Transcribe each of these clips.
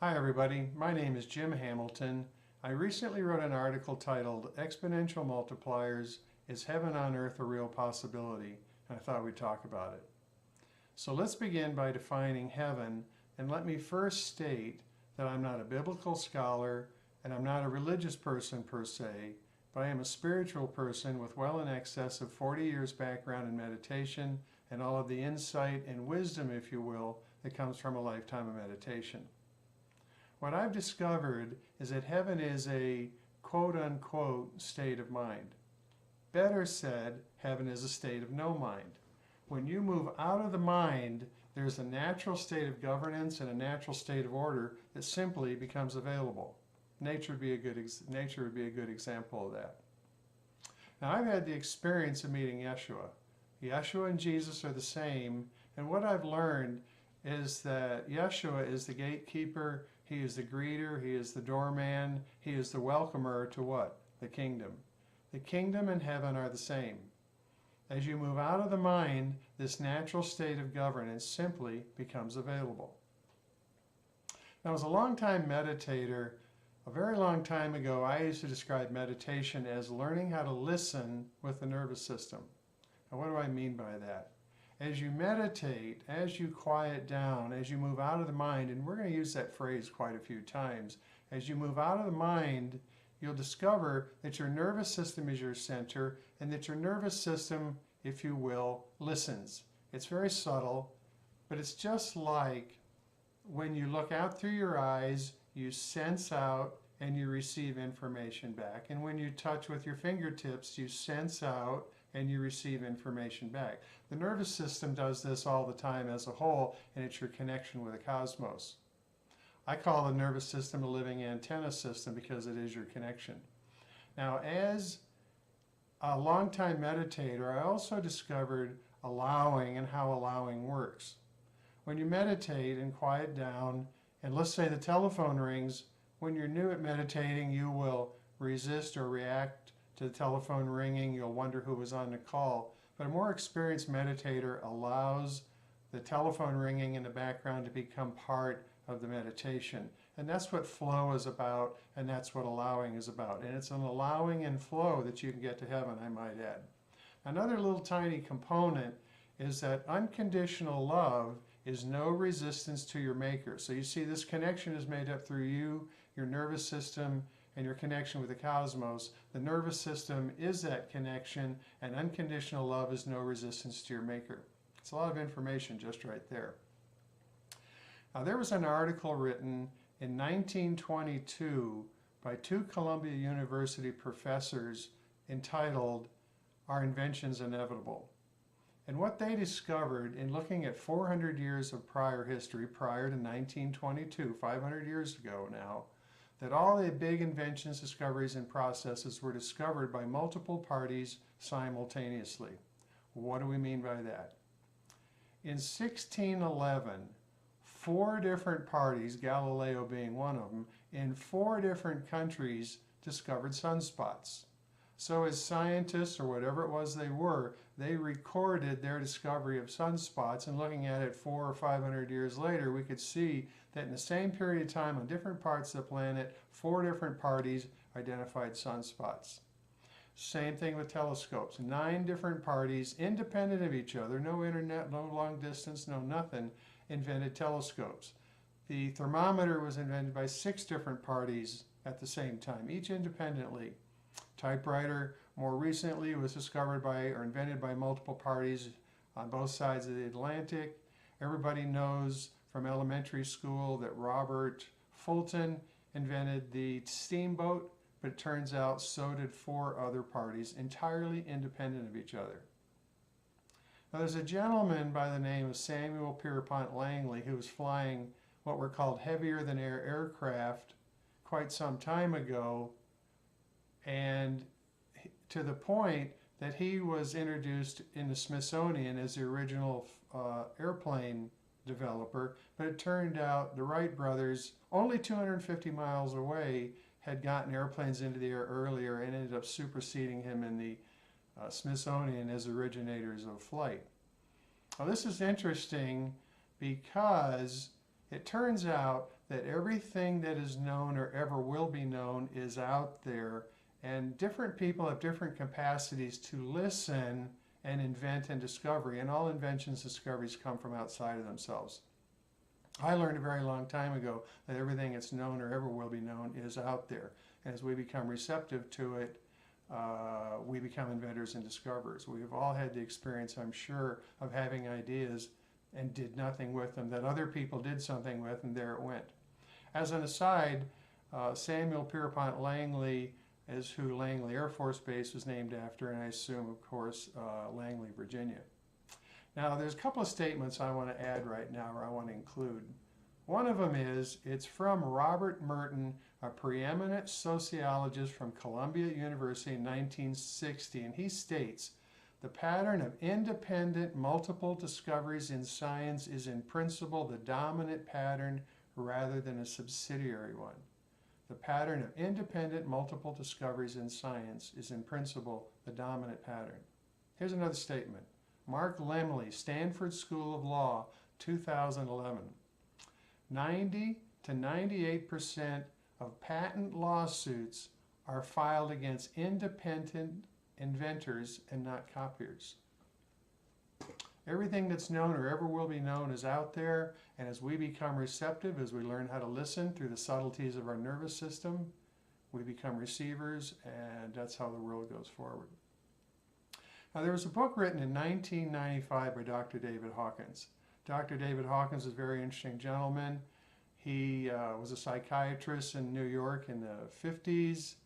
Hi everybody, my name is J.Hamilton. I recently wrote an article titled Exponential Multipliers, Is Heaven on Earth a Real Possibility? And I thought we'd talk about it. So let's begin by defining heaven, and let me first state that I'm not a biblical scholar and I'm not a religious person per se, but I am a spiritual person with well in excess of 40 years background in meditation and all of the insight and wisdom, if you will, that comes from a lifetime of meditation. What I've discovered is that heaven is a quote-unquote state of mind. Better said, heaven is a state of no mind. When you move out of the mind, there's a natural state of governance and a natural state of order that simply becomes available. Nature would be a good example of that. Now, I've had the experience of meeting Yeshua. Yeshua and Jesus are the same, and what I've learned is that Yeshua is the gatekeeper, he is the greeter, he is the doorman, he is the welcomer to what? The kingdom. The kingdom and heaven are the same. As you move out of the mind, this natural state of governance simply becomes available. Now, as a long-time meditator, a very long time ago, I used to describe meditation as learning how to listen with the nervous system. Now, what do I mean by that? As you meditate, as you quiet down, as you move out of the mind, and we're going to use that phrase quite a few times, as you move out of the mind, you'll discover that your nervous system is your center and that your nervous system, if you will, listens. It's very subtle, but it's just like when you look out through your eyes, you sense out and you receive information back. And when you touch with your fingertips, you sense out and you receive information back. The nervous system does this all the time as a whole, and it's your connection with the cosmos. I call the nervous system a living antenna system because it is your connection. Now, as a longtime meditator, I also discovered allowing and how allowing works. When you meditate and quiet down, and let's say the telephone rings, when you're new at meditating, you will resist or react to the telephone ringing. You'll wonder who was on the call. But a more experienced meditator allows the telephone ringing in the background to become part of the meditation. And that's what flow is about, and that's what allowing is about. And it's an allowing and flow that you can get to heaven, I might add. Another little tiny component is that unconditional love is no resistance to your maker. So you see, this connection is made up through you, your nervous system, and your connection with the cosmos. The nervous system is that connection, and unconditional love is no resistance to your maker. It's a lot of information just right there. Now, there was an article written in 1922 by two Columbia University professors entitled, Are Inventions Inevitable? And what they discovered in looking at 400 years of prior history, prior to 1922, 500 years ago now, that all the big inventions, discoveries, and processes were discovered by multiple parties simultaneously. What do we mean by that? In 1611, 4 different parties, Galileo being one of them, in 4 different countries discovered sunspots. So as scientists, or whatever it was they were, they recorded their discovery of sunspots, and looking at it 400 or 500 years later, we could see that in the same period of time on different parts of the planet, 4 different parties identified sunspots. Same thing with telescopes. 9 different parties, independent of each other, no internet, no long distance, no nothing, invented telescopes. The thermometer was invented by 6 different parties at the same time, each independently. Typewriter, more recently, was discovered by or invented by multiple parties on both sides of the Atlantic. Everybody knows from elementary school that Robert Fulton invented the steamboat, but it turns out so did 4 other parties, entirely independent of each other. Now, there's a gentleman by the name of Samuel Pierpont Langley who was flying what were called heavier than air aircraft quite some time ago, and to the point that he was introduced in the Smithsonian as the original airplane developer, but it turned out the Wright brothers, only 250 miles away, had gotten airplanes into the air earlier and ended up superseding him in the Smithsonian as originators of flight. Now, this is interesting because it turns out that everything that is known or ever will be known is out there, and different people have different capacities to listen and invent and discovery, and all inventions and discoveries come from outside of themselves. I learned a very long time ago that everything that's known or ever will be known is out there. And as we become receptive to it, we become inventors and discoverers. We've all had the experience, I'm sure, of having ideas and did nothing with them, that other people did something with, and there it went. As an aside, Samuel Pierpont Langley is who Langley Air Force Base was named after, and I assume, of course, Langley, Virginia. Now, there's a couple of statements I want to add right now, or I want to include. One of them is, it's from Robert Merton, a preeminent sociologist from Columbia University in 1960, and he states, "The pattern of independent multiple discoveries in science is in principle the dominant pattern rather than a subsidiary one." The pattern of independent multiple discoveries in science is in principle the dominant pattern. Here's another statement. Mark Lemley, Stanford School of Law, 2011. 90 to 98% of patent lawsuits are filed against independent inventors and not copiers. Everything that's known or ever will be known is out there, and as we become receptive, as we learn how to listen through the subtleties of our nervous system, we become receivers, and that's how the world goes forward. Now, there was a book written in 1995 by Dr. David Hawkins. Dr. David Hawkins is a very interesting gentleman. He was a psychiatrist in New York in the 50s.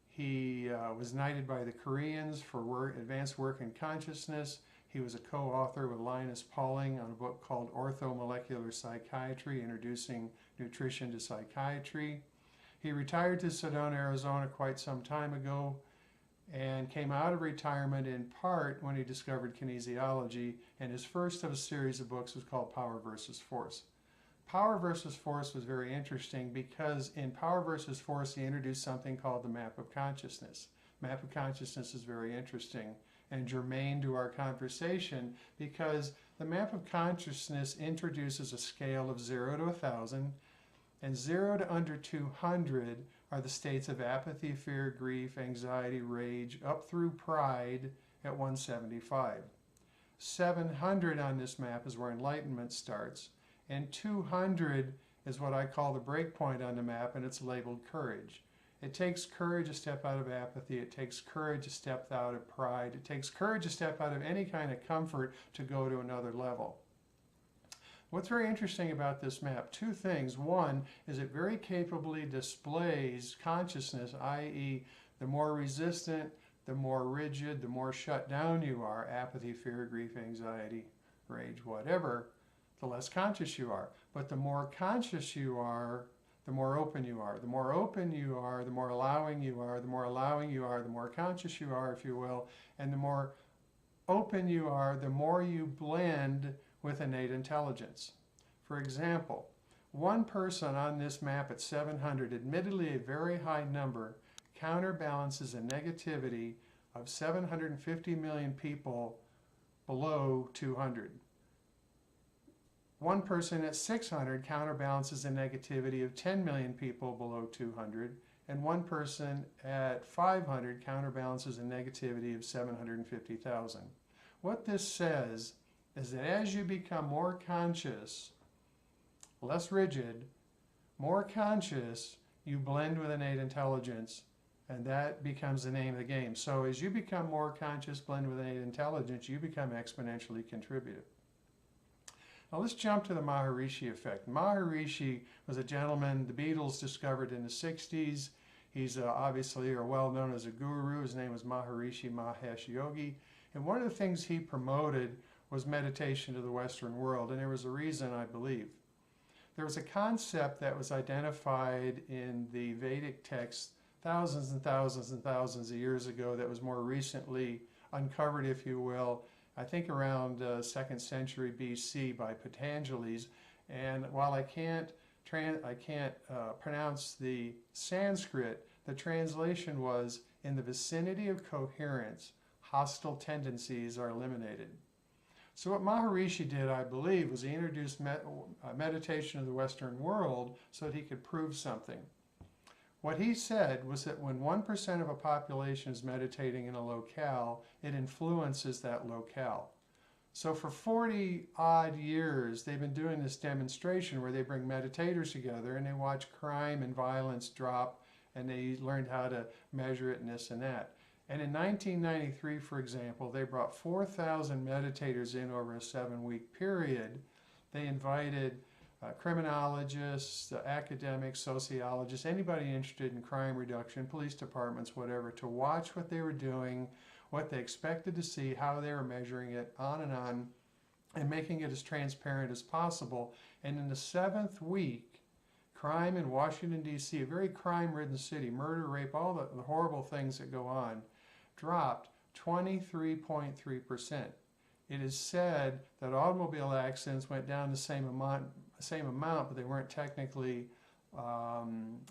He was knighted by the Koreans for advanced work in consciousness. He was a co-author with Linus Pauling on a book called Orthomolecular Psychiatry, Introducing Nutrition to Psychiatry. He retired to Sedona, Arizona quite some time ago and came out of retirement in part when he discovered kinesiology, and his first of a series of books was called Power versus Force. Power versus Force was very interesting because in Power versus Force he introduced something called the map of consciousness. Map of consciousness is very interesting and germane to our conversation because the map of consciousness introduces a scale of 0 to 1,000, and 0 to under 200 are the states of apathy, fear, grief, anxiety, rage, up through pride at 175. 700 on this map is where enlightenment starts, and 200 is what I call the break point on the map, and it's labeled courage. It takes courage to step out of apathy. It takes courage to step out of pride. It takes courage to step out of any kind of comfort to go to another level. What's very interesting about this map, two things. One is it very capably displays consciousness, i.e. the more resistant, the more rigid, the more shut down you are, apathy, fear, grief, anxiety, rage, whatever, the less conscious you are. But the more conscious you are, the more open you are. The more open you are, the more allowing you are. The more allowing you are, the more conscious you are, if you will. And the more open you are, the more you blend with innate intelligence. For example, one person on this map at 700, admittedly a very high number, counterbalances a negativity of 750 million people below 200. One person at 600 counterbalances a negativity of 10 million people below 200, and one person at 500 counterbalances a negativity of 750,000. What this says is that as you become more conscious, less rigid, more conscious, you blend with innate intelligence, and that becomes the name of the game. So as you become more conscious, blend with innate intelligence, you become exponentially contributive. Now let's jump to the Maharishi Effect. Maharishi was a gentleman the Beatles discovered in the 60s. He's obviously well known as a guru. His name was Maharishi Mahesh Yogi. And one of the things he promoted was meditation to the Western world, and there was a reason, I believe. There was a concept that was identified in the Vedic texts thousands and thousands and thousands of years ago that was more recently uncovered, if you will, I think around 2nd century BC by Patanjali's. And while I can't pronounce the Sanskrit, the translation was, in the vicinity of coherence, hostile tendencies are eliminated. So what Maharishi did, I believe, was he introduced meditation to the Western world so that he could prove something. What he said was that when 1% of a population is meditating in a locale, it influences that locale. So for 40 odd years, they've been doing this demonstration where they bring meditators together and they watch crime and violence drop, and they learned how to measure it and this and that. And in 1993, for example, they brought 4,000 meditators in over a 7-week period. They invited criminologists, academics, sociologists, anybody interested in crime reduction, police departments, whatever, to watch what they were doing, what they expected to see, how they were measuring it, on, and making it as transparent as possible. And in the 7th week, crime in Washington, D.C., a very crime-ridden city, murder, rape, all the horrible things that go on, dropped 23.3%. It is said that automobile accidents went down the same amount, but they weren't technically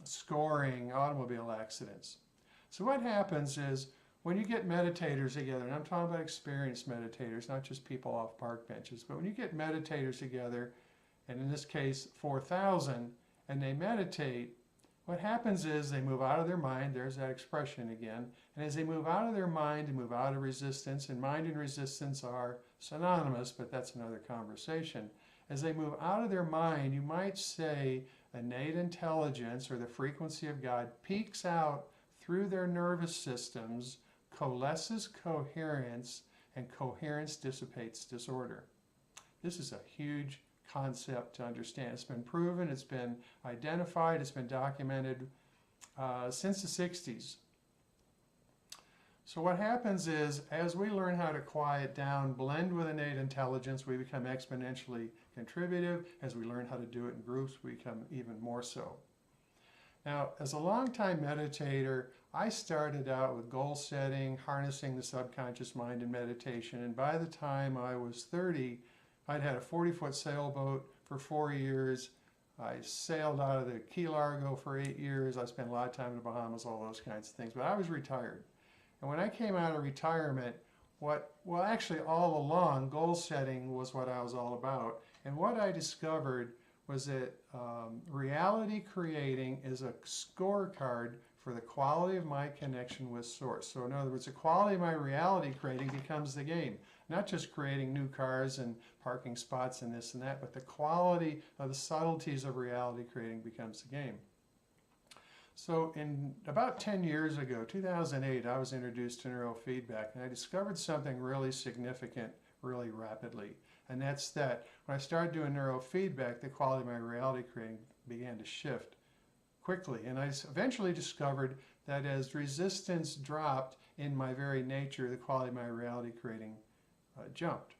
scoring automobile accidents. So what happens is when you get meditators together, and I'm talking about experienced meditators, not just people off park benches, but when you get meditators together, and in this case 4,000, and they meditate, what happens is they move out of their mind, there's that expression again, and as they move out of their mind and move out of resistance, and mind and resistance are synonymous, but that's another conversation. As they move out of their mind, you might say innate intelligence, or the frequency of God, peeks out through their nervous systems, coalesces coherence, and coherence dissipates disorder. This is a huge concept to understand. It's been proven, it's been identified, it's been documented since the 60s. So what happens is, as we learn how to quiet down, blend with innate intelligence, we become exponentially contributive. As we learn how to do it in groups, we become even more so. Now, as a longtime meditator, I started out with goal setting, harnessing the subconscious mind in meditation, and by the time I was 30, I'd had a 40-foot sailboat for 4 years. I sailed out of the Key Largo for 8 years. I spent a lot of time in the Bahamas, all those kinds of things, but I was retired. And when I came out of retirement, actually all along, goal setting was what I was all about. And what I discovered was that reality creating is a scorecard for the quality of my connection with Source. So in other words, the quality of my reality creating becomes the game. Not just creating new cars and parking spots and this and that, but the quality of the subtleties of reality creating becomes the game. So in about 10 years ago, 2008, I was introduced to neurofeedback, and I discovered something really significant really rapidly. And that's that when I started doing neurofeedback, the quality of my reality creating began to shift quickly. And I eventually discovered that as resistance dropped in my very nature, the quality of my reality creating jumped.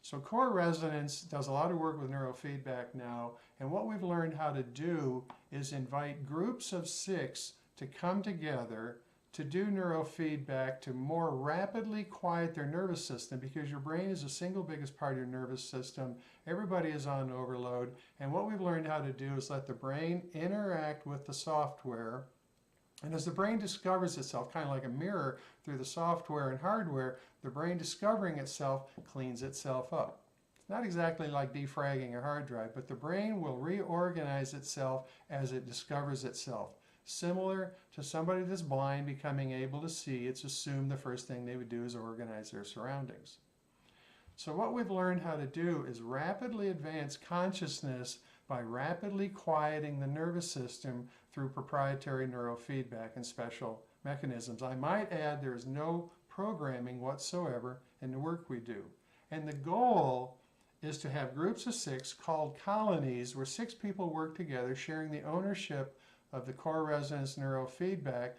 So core resonance does a lot of work with neurofeedback now, and what we've learned how to do is invite groups of 6 to come together to do neurofeedback to more rapidly quiet their nervous system, because your brain is the single biggest part of your nervous system. Everybody is on overload, and what we've learned how to do is let the brain interact with the software. And as the brain discovers itself, kind of like a mirror through the software and hardware, the brain discovering itself cleans itself up. It's not exactly like defragging a hard drive, but the brain will reorganize itself as it discovers itself. Similar to somebody that's blind becoming able to see, it's assumed the first thing they would do is organize their surroundings. So what we've learned how to do is rapidly advance consciousness by rapidly quieting the nervous system through proprietary neurofeedback and special mechanisms. I might add there is no programming whatsoever in the work we do. And the goal is to have groups of 6 called colonies where 6 people work together sharing the ownership of the core resonance neurofeedback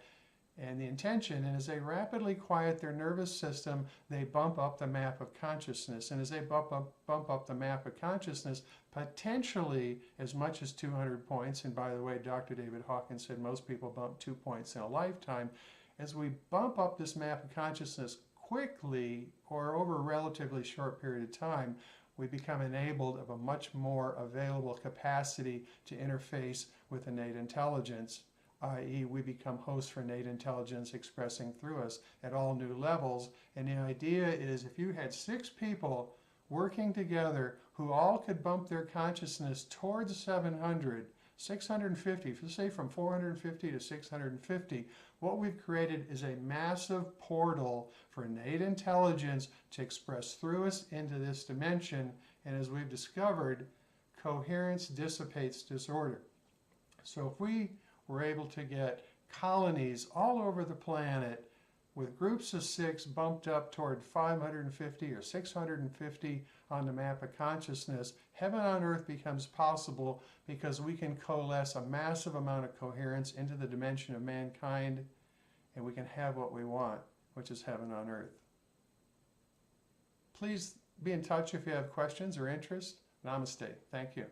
and the intention. And as they rapidly quiet their nervous system, they bump up the map of consciousness. And as they bump up the map of consciousness, potentially as much as 200 points. And by the way, Dr. David Hawkins said most people bump 2 points in a lifetime. As we bump up this map of consciousness quickly or over a relatively short period of time, we become enabled of a much more available capacity to interface with innate intelligence, i.e. we become hosts for innate intelligence expressing through us at all new levels. And the idea is if you had 6 people working together who all could bump their consciousness towards 700, 650, if you say from 450 to 650, what we've created is a massive portal for innate intelligence to express through us into this dimension. And as we've discovered, coherence dissipates disorder. So if we were able to get colonies all over the planet with groups of 6 bumped up toward 550 or 650 on the map of consciousness, heaven on earth becomes possible because we can coalesce a massive amount of coherence into the dimension of mankind, and we can have what we want, which is heaven on earth. Please be in touch if you have questions or interest. Namaste. Thank you.